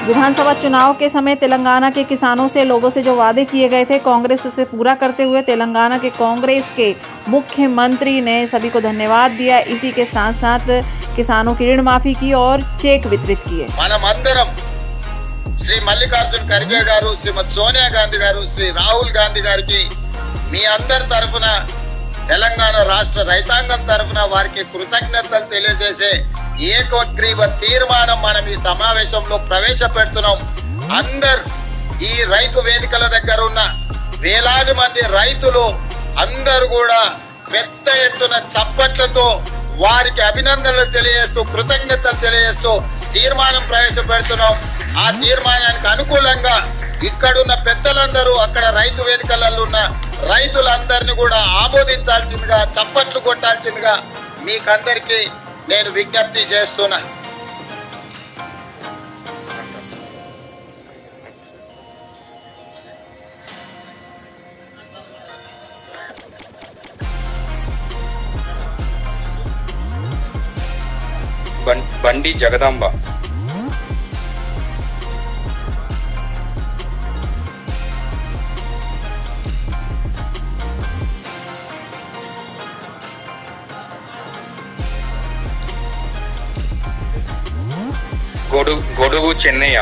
विधानसभा चुनाव के समय तेलंगाना के किसानों से लोगों से जो वादे किए गए थे कांग्रेस उसे पूरा करते हुए तेलंगाना के कांग्रेस के मुख्यमंत्री ने सभी को धन्यवाद दिया। इसी के साथ साथ किसानों की ऋण माफी की और चेक वितरित किए। श्री मल्लिकार्जुन खड़गे गारू, श्रीमती सोनिया गांधी गारू, श्री राहुल गांधी गाరికి మీ అందరి తరఫున తెలంగాణ రాష్ట్ర రైతాంగం తరఫున వారికి కృతజ్ఞతలు తెలియజేసే ఏకగ్రీవ తీర్మానం మనం ఈ సమావేశంలో ప్రవేశపెడుతున్నాం। అందరు ఈ రైతు వేదికల దగ్గర ఉన్న వేలాది మంది రైతులు అందరూ కూడా పెద్ద ఎత్తున చప్పట్లతో వారికి అభినందనలు తెలియజేస్తూ కృతజ్ఞతలు తెలియజేస్తూ తీర్మానం ప్రవేశపెడుతున్నాం। ఆ తీర్మానానికి అనుకూలంగా ఇక్కడున్న పెద్దలందరూ అక్కడ రైతు వేదికలలో ఉన్న రైతులందరినీ కూడా ఆమోదించాల్సిందిగా చప్పట్లు కొట్టాల్సిందిగా మీకందరికీ నేను విజ్ఞప్తి చేస్తున్నా। బండి జగదాంబ, గొడుగు చెన్నయ్య,